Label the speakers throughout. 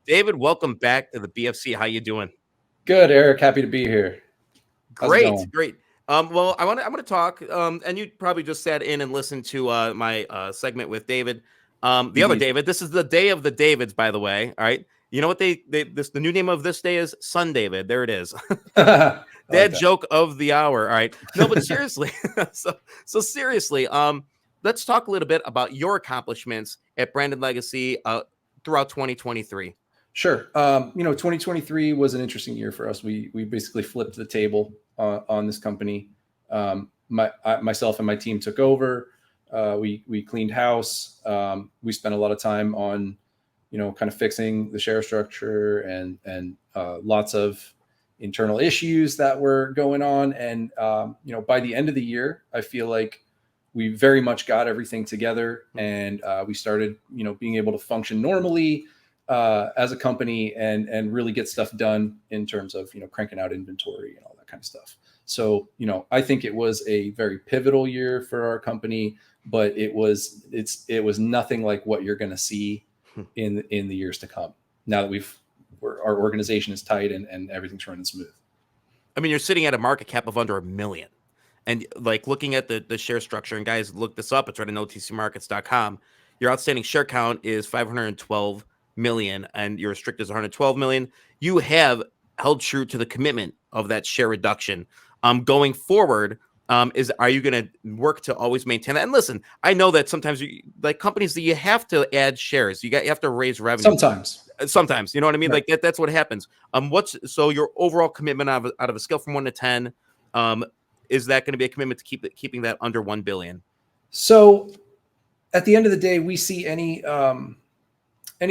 Speaker 1: David, welcome back to the BFC. How you doing?
Speaker 2: Good, Eric. Happy to be here. How's it
Speaker 1: Great,
Speaker 2: going?
Speaker 1: great. Well, I'm gonna talk. And you probably just sat in and listened to my segment with David. The other
Speaker 2: Indeed.
Speaker 1: David. This is the day of the Davids, by the way. All right. You know what the new name of this day is? Sun David. There it is.
Speaker 2: I like
Speaker 1: Dad
Speaker 2: that.
Speaker 1: joke of the hour. All right. No, but seriously. so seriously, let's talk a little bit about your accomplishments at Branded Legacy throughout 2023.
Speaker 2: Sure. 2023 was an interesting year for us. We basically flipped the table on this company. Myself and my team took over. We cleaned house. We spent a lot of time on, kind of fixing the share structure and lots of internal issues that were going on. And by the end of the year, I feel like we very much got everything together, and we started, being able to function normally as a company and really get stuff done in terms of, cranking out inventory and all that kind of stuff. So, I think it was a very pivotal year for our company, but it was nothing like what you're going to see in the years to come. Now that our organization is tight and everything's running smooth.
Speaker 1: I mean, you're sitting at a market cap of under $1 million. And like looking at the share structure, and guys, look this up. It's right on otcmarkets.com. Your outstanding share count is 512 million, and your restricted is 112 million. You have held true to the commitment of that share reduction. Going forward, are you going to work to always maintain that? And listen, I know that sometimes like companies that you have to add shares, you have to raise revenue. Sometimes, you know what I mean? Right. Like that's what happens. So your overall commitment out of a scale from 1 to 10, is that going to be a commitment to keeping that under 1 billion?
Speaker 2: So at the end of the day, we see any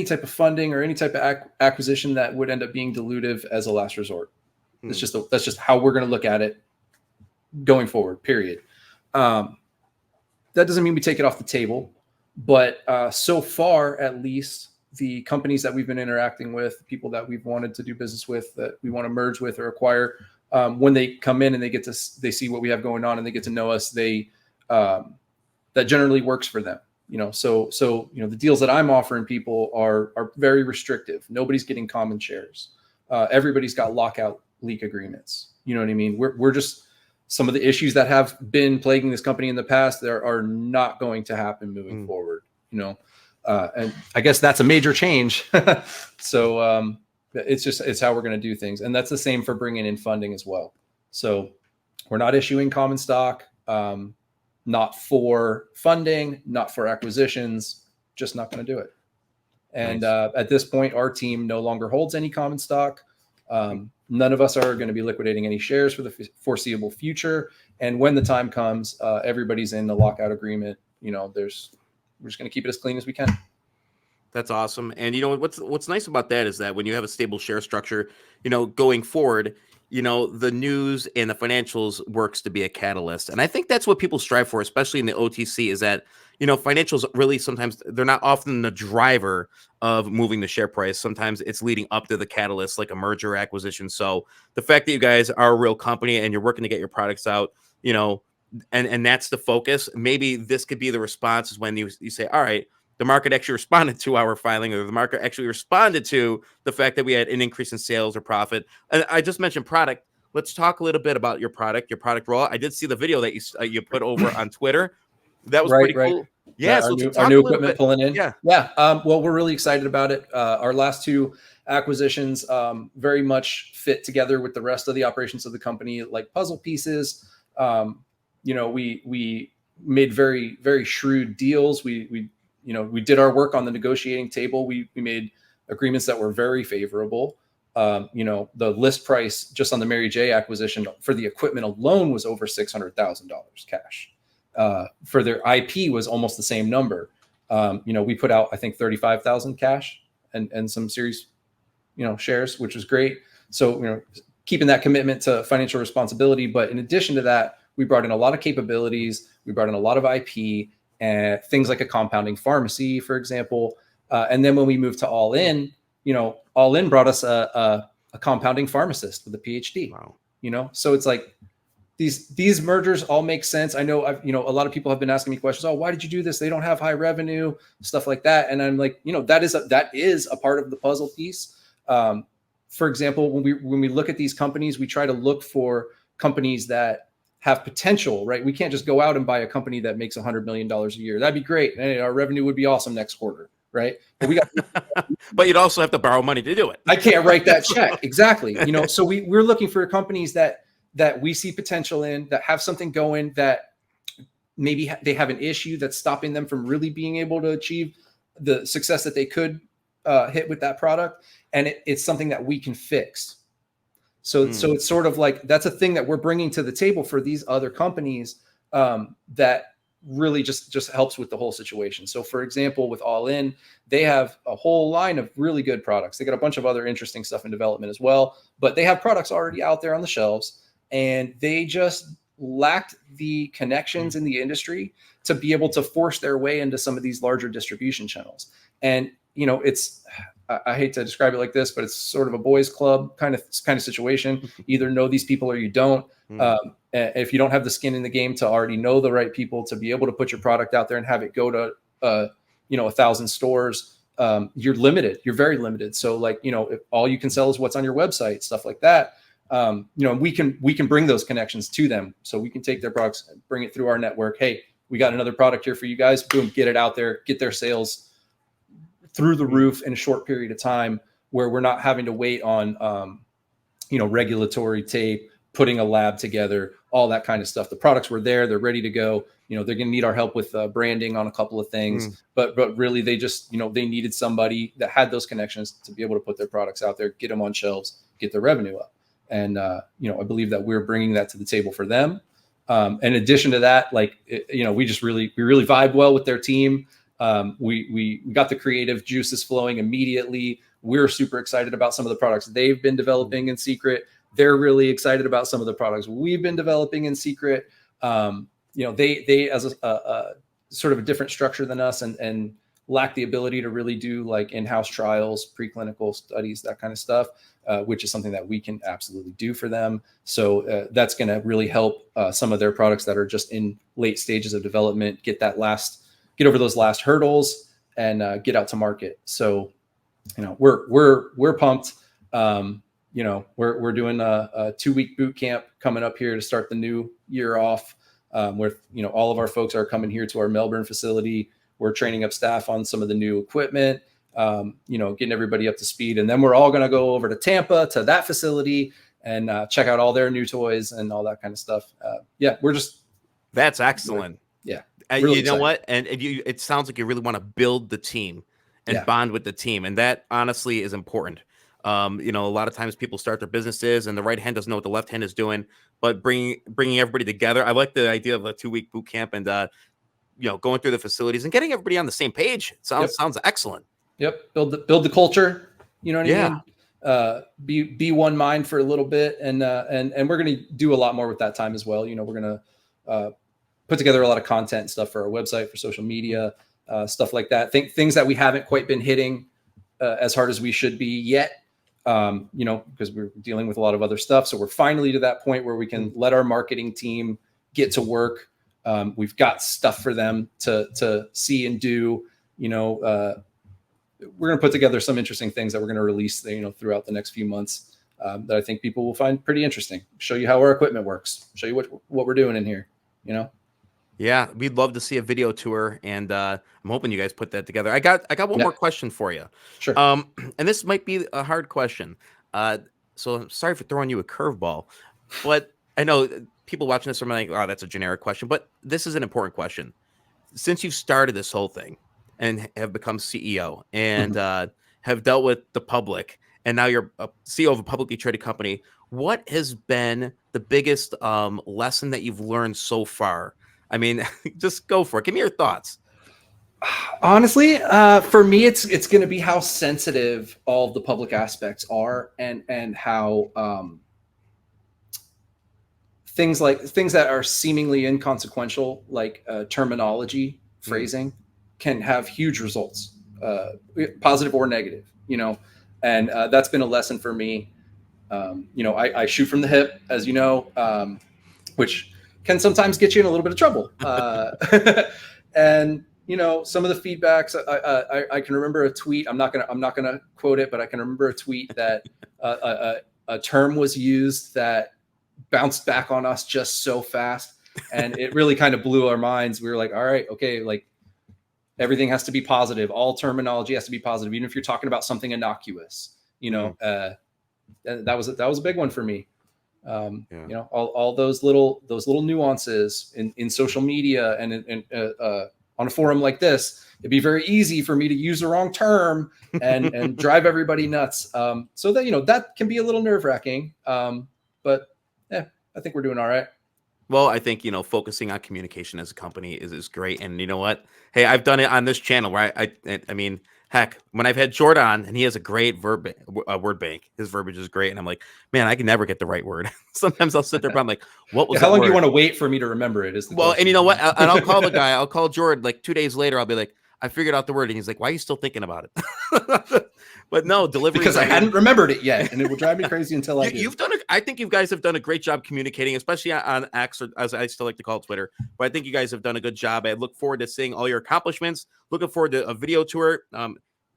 Speaker 2: type of funding or any type of acquisition that would end up being dilutive as a last resort. That's just how we're going to look at it going forward, period. That doesn't mean we take it off the table, but so far, at least, the companies that we've been interacting with, people that we've wanted to do business with, that we want to merge with or acquire, when they come in and they see what we have going on and they get to know us, that generally works for them. So the deals that I'm offering people are very restrictive. Nobody's getting common shares. Everybody's got lockout leak agreements. You know what I mean? We're just, some of the issues that have been plaguing this company in the past, there are not going to happen moving forward. And I guess that's a major change. So it's how we're going to do things, and that's the same for bringing in funding as well. So we're not issuing common stock. Not for funding, not for acquisitions, just not going to do it. And nice. At this point, our team no longer holds any common stock. None of us are going to be liquidating any shares for the foreseeable future. And when the time comes, everybody's in the lockout agreement. We're just going to keep it as clean as we can.
Speaker 1: That's awesome. And what's nice about that is that when you have a stable share structure, going forward, the news and the financials works to be a catalyst. And I think that's what people strive for, especially in the OTC, is that, financials really sometimes they're not often the driver of moving the share price. Sometimes it's leading up to the catalyst, like a merger or acquisition. So the fact that you guys are a real company and you're working to get your products out, and that's the focus. Maybe this could be the response is when you say, all right, the market actually responded to our filing, or the market actually responded to the fact that we had an increase in sales or profit. And I just mentioned product. Let's talk a little bit about your product rollout. I did see the video that you put over on Twitter. That was pretty cool.
Speaker 2: Yeah. Our new equipment pulling in. Yeah. Well, we're really excited about it. Our last two acquisitions very much fit together with the rest of the operations of the company, like puzzle pieces. We made very, very shrewd deals. We did our work on the negotiating table. We made agreements that were very favorable. The list price just on the Mary J acquisition for the equipment alone was over $600,000 cash. For their IP was almost the same number. We put out, I think, 35,000 cash and some series, shares, which was great. So, keeping that commitment to financial responsibility. But in addition to that, we brought in a lot of capabilities. We brought in a lot of IP. And things like a compounding pharmacy, for example. And then when we moved to All In, All In brought us a compounding pharmacist with a PhD. Wow. So it's like these mergers all make sense. I know a lot of people have been asking me questions. Oh, why did you do this? They don't have high revenue, stuff like that. And I'm like, that is a part of the puzzle piece. For example, when we look at these companies, we try to look for companies that have potential, right? We can't just go out and buy a company that makes $100 million a year. That'd be great. And our revenue would be awesome next quarter, right? But we got,
Speaker 1: but you'd also have to borrow money to do it.
Speaker 2: I can't write that check. Exactly. So we're looking for companies that we see potential in, that have something going, that maybe they have an issue that's stopping them from really being able to achieve the success that they could hit with that product. And it's something that we can fix. So it's sort of like, that's a thing that we're bringing to the table for these other companies that really just helps with the whole situation. So for example, with All In, they have a whole line of really good products. They got a bunch of other interesting stuff in development as well, but they have products already out there on the shelves, and they just lacked the connections in the industry to be able to force their way into some of these larger distribution channels. And, I hate to describe it like this, but it's sort of a boys club kind of situation. Either know these people or you don't. If you don't have the skin in the game to already know the right people to be able to put your product out there and have it go to, 1,000 stores, you're limited. You're very limited. So if all you can sell is what's on your website, stuff like that. We can bring those connections to them. So we can take their products, bring it through our network. Hey, we got another product here for you guys. Boom, get it out there, get their sales through the roof in a short period of time, where we're not having to wait on, regulatory tape, putting a lab together, all that kind of stuff. The products were there, they're ready to go. They're going to need our help with branding on a couple of things, but really they just, they needed somebody that had those connections to be able to put their products out there, get them on shelves, get their revenue up. And, I believe that we're bringing that to the table for them. In addition to that, we really vibe well with their team. We got the creative juices flowing immediately. We're super excited about some of the products they've been developing in secret. They're really excited about some of the products we've been developing in secret. They as a sort of a different structure than us and lack the ability to really do like in-house trials, preclinical studies, that kind of stuff, which is something that we can absolutely do for them. So that's going to really help some of their products that are just in late stages of development get over those last hurdles and get out to market. So, we're pumped. We're doing a 2-week boot camp coming up here to start the new year off. Where, all of our folks are coming here to our Melbourne facility. We're training up staff on some of the new equipment, getting everybody up to speed. And then we're all going to go over to Tampa to that facility and check out all their new toys and all that kind of stuff.
Speaker 1: That's excellent.
Speaker 2: Yeah.
Speaker 1: Really excited. What? And it sounds like you really want to build the team and bond with the team. And that honestly is important. A lot of times people start their businesses and the right hand doesn't know what the left hand is doing, but bringing everybody together. I like the idea of a 2-week boot camp and, going through the facilities and getting everybody on the same page. Sounds excellent.
Speaker 2: Yep. Build the culture, you know what I mean? Be one mind for a little bit. And we're going to do a lot more with that time as well. We're going to, put together a lot of content and stuff for our website, for social media, stuff like that. Things that we haven't quite been hitting as hard as we should be yet, because we're dealing with a lot of other stuff. So we're finally to that point where we can let our marketing team get to work. We've got stuff for them to see and do. We're going to put together some interesting things that we're going to release, throughout the next few months that I think people will find pretty interesting. Show you how our equipment works. Show you what we're doing in here.
Speaker 1: Yeah, we'd love to see a video tour, and I'm hoping you guys put that together. I got one more question for you.
Speaker 2: Sure.
Speaker 1: And this might be a hard question. So I'm sorry for throwing you a curveball, but I know people watching this are like, "Oh, that's a generic question," but this is an important question. Since you've started this whole thing and have become CEO and have dealt with the public, and now you're a CEO of a publicly traded company, what has been the biggest lesson that you've learned so far? I mean, just go for it. Give me your thoughts.
Speaker 2: Honestly, for me, it's going to be how sensitive all of the public aspects are, and how things that are seemingly inconsequential, like terminology, phrasing, can have huge results, positive or negative. And that's been a lesson for me. I shoot from the hip, as you know. which can sometimes get you in a little bit of trouble. And some of the feedbacks, I can remember a tweet. I'm not gonna quote it, but I can remember a tweet that a term was used that bounced back on us just so fast, and it really kind of blew our minds. We were like, all right, okay, like everything has to be positive. All terminology has to be positive, even if you're talking about something innocuous. That was a big one for me. All those little nuances in social media and on a forum like this, it'd be very easy for me to use the wrong term and drive everybody nuts. So that, that can be a little nerve wracking. But yeah, I think we're doing all right.
Speaker 1: Well, I think, focusing on communication as a company is great. And you know what? Hey, I've done it on this channel where I mean, heck, when I've had Jordan on and he has a great word bank, his verbiage is great. And I'm like, man, I can never get the right word. Sometimes I'll sit there, but I'm like, what was
Speaker 2: how long
Speaker 1: word?
Speaker 2: do you want to wait for me to remember it? Is the question.
Speaker 1: And you know what? And I'll call the guy. I'll call Jordan like 2 days later. I'll be like, I figured out the word. And he's like, why are you still thinking about it? But no, delivery.
Speaker 2: Because I hadn't remembered it yet. And it will drive me crazy until I do.
Speaker 1: I think you guys have done a great job communicating, especially on X, or as I still like to call it, Twitter. But I think you guys have done a good job. I look forward to seeing all your accomplishments. Looking forward to a video tour.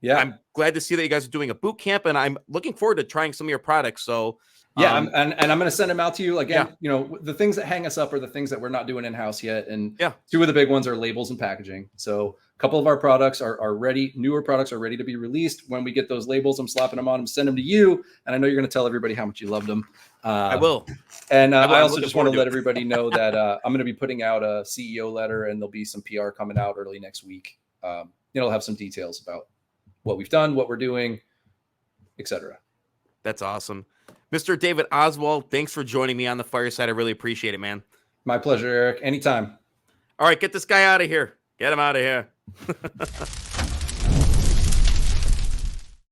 Speaker 2: Yeah,
Speaker 1: I'm glad to see that you guys are doing a boot camp, and I'm looking forward to trying some of your products. So
Speaker 2: yeah, I'm going to send them out to you again. Yeah. The things that hang us up are the things that we're not doing in-house yet. And two of the big ones are labels and packaging. So a couple of our products are ready. Newer products are ready to be released. When we get those labels, I'm slapping them on them, send them to you. And I know you're going to tell everybody how much you love them.
Speaker 1: I will.
Speaker 2: And I also just want to let everybody know that I'm going to be putting out a CEO letter, and there'll be some PR coming out early next week. It'll have some details about what we've done, what we're doing, etc.
Speaker 1: That's awesome. Mr. David Oswald, thanks for joining me on the fireside. I really appreciate it, man.
Speaker 2: My pleasure, Eric. Anytime.
Speaker 1: All right, get this guy out of here. Get him out of here.